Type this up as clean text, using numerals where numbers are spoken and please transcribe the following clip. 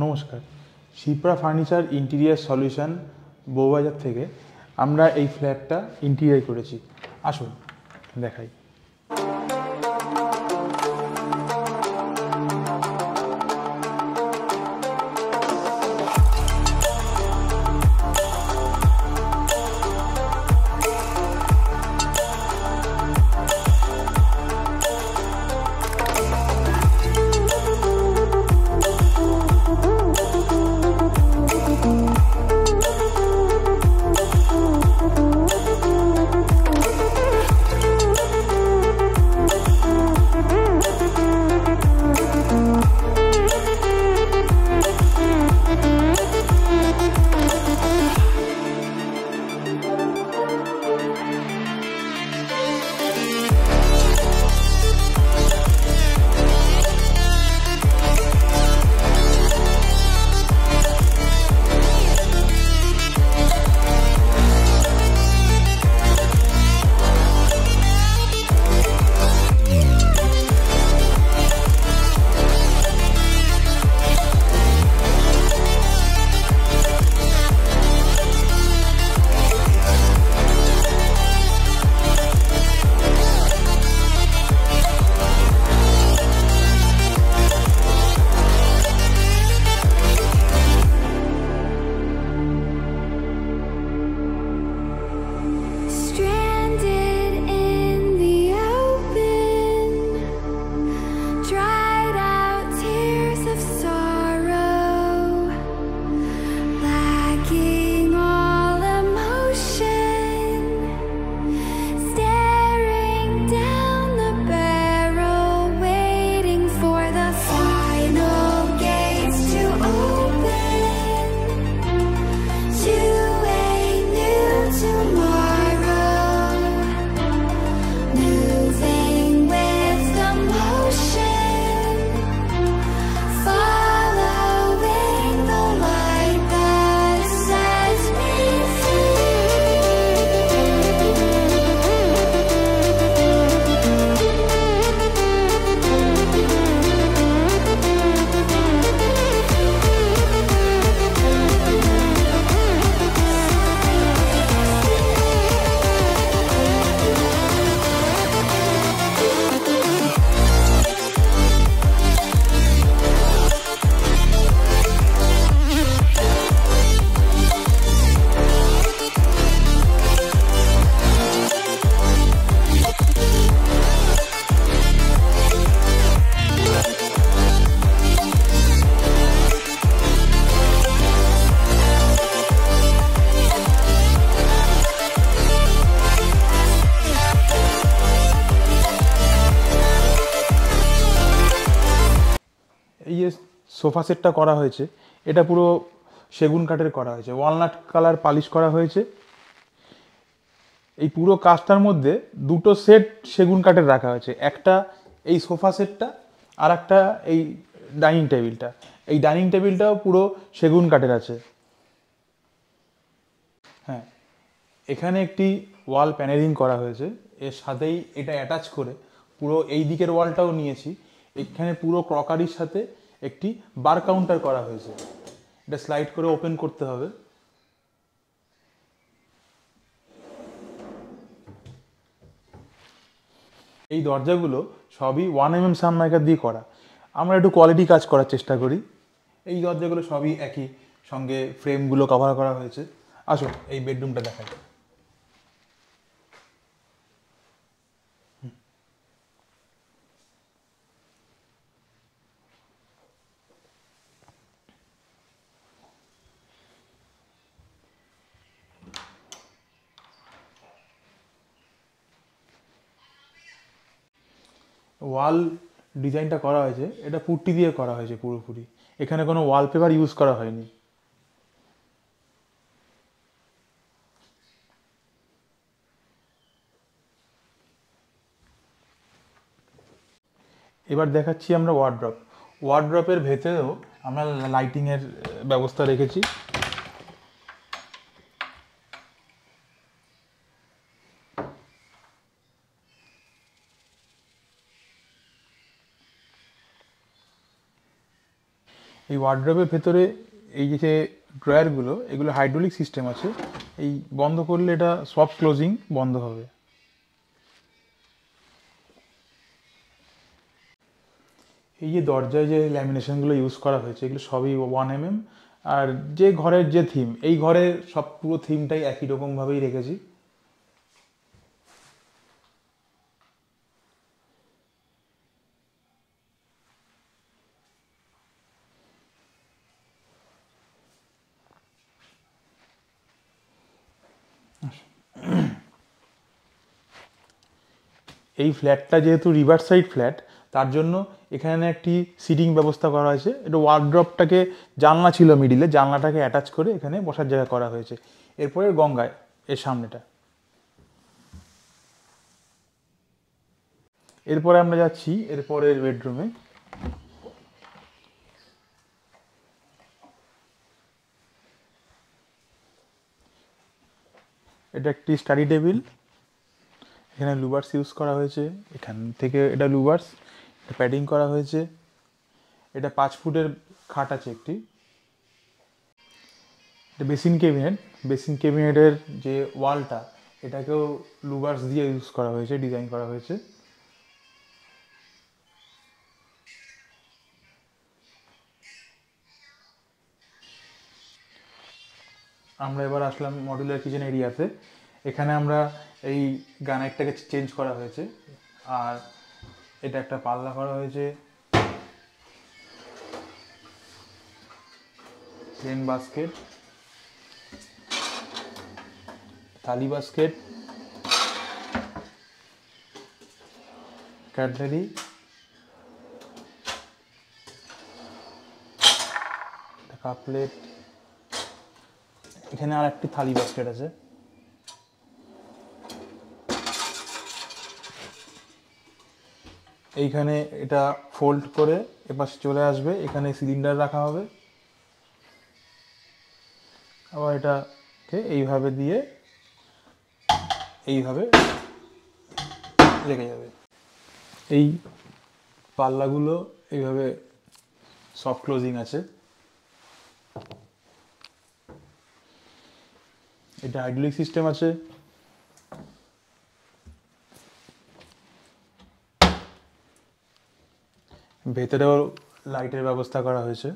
নমস্কার, Shipra furniture interior solution Bowbazar থেকে আমরা এই ফ্ল্যাটটা ইন্টেরিয়ার করেছি। আসুন দেখাই। এই যে সোফা সেটটা করা হয়েছে, এটা পুরো সেগুন কাঠের করা হয়েছে, ওয়ালনাট কালার পালিশ করা হয়েছে। এই পুরো কাজটার মধ্যে দুটো সেট সেগুন কাঠের রাখা হয়েছে, একটা এই সোফা সেটটা আর একটা এই ডাইনিং টেবিলটা। এই ডাইনিং টেবিলটাও পুরো সেগুন কাঠের আছে। হ্যাঁ, এখানে একটি ওয়াল প্যানেলিং করা হয়েছে, এর সাথেই এটা অ্যাটাচ করে পুরো এই দিকের ওয়ালটাও নিয়েছি। এখানে পুরো ক্রকারির সাথে একটি বার কাউন্টার করা হয়েছে, এটা স্লাইড করে ওপেন করতে হবে। এই দরজাগুলো সবই 1mm সানমাইকা দিয়ে করা। আমরা একটু কোয়ালিটি কাজ করার চেষ্টা করি। এই দরজাগুলো সবই একই, সঙ্গে ফ্রেমগুলো কভার করা হয়েছে। আসুন এই বেডরুমটা দেখাই। ওয়াল ডিজাইনটা করা হয়েছে, এটা পুট্টি দিয়ে করা হয়েছে পুরোপুরি, এখানে কোনো ওয়ালপেপার ইউজ করা হয়নি। এবার দেখাচ্ছি আমরা ওয়ার্ড্রপ। ওয়ার্ড্রপের ভেতরেও আমরা লাইটিংয়ের ব্যবস্থা রেখেছি। এই ওয়ার্ড্রবের ভেতরে এই যে ড্রয়ারগুলো, এগুলো হাইড্রোলিক সিস্টেম আছে। এই বন্ধ করলে এটা সফট ক্লোজিং বন্ধ হবে। এই যে দরজায় যে ল্যামিনেশনগুলো ইউজ করা হয়েছে, এগুলো সবই 1 mm। আর যে ঘরের যে থিম, এই ঘরের সব পুরো থিমটাই একই রকমভাবেই রেখেছি। এই ফ্ল্যাটটা যেহেতু রিভার সাইড ফ্ল্যাট, তার জন্য এখানে একটি সিটিং ব্যবস্থা করা হয়েছে। এটা ওয়ার্ড্রপটাকে, জানলা ছিল মিডিলে, জানলাটাকে অ্যাটাচ করে এখানে বসার জায়গা করা হয়েছে। এরপরে গঙ্গায় এর সামনেটা। এরপরে আমরা যাচ্ছি এরপরের বেডরুমে। এটা একটি স্টাডি টেবিল। এখানে লুভার্স ইউজ করা হয়েছে, এখান থেকে এটা লুভার্স, এটা প্যাডিং করা হয়েছে। এটা 5 ফুটের খাট আছে একটি। এটা বেসিন ক্যাবিনেট। বেসিন ক্যাবিনেটের যে ওয়ালটা, এটাকেও লুভার্স দিয়ে ইউজ করা হয়েছে, ডিজাইন করা হয়েছে। আমরা এবার আসলাম মডুলার কিচেন এরিয়াতে। এখানে আমরা এই গ্রানাইটটাকে চেঞ্জ করা হয়েছে, আর এটা একটা পাল্লা করা হয়েছে, প্লেন বাস্কেট, থালি বাস্কেট, কাটলারি, কাপ প্লেট। এখানে আর একটি থালি বাস্কেট আছে। এইখানে এটা ফোল্ড করে এপাশে চলে আসবে, এখানে সিলিন্ডার রাখা হবে। আবার এটাকে এইভাবে দিয়ে এইভাবে রেখে যাবে। এই পাল্লাগুলো এইভাবে সফট ক্লোজিং আছে। এটা হাইড্রোলিক সিস্টেম আছে। ভেতরেও লাইটের ব্যবস্থা করা হয়েছে।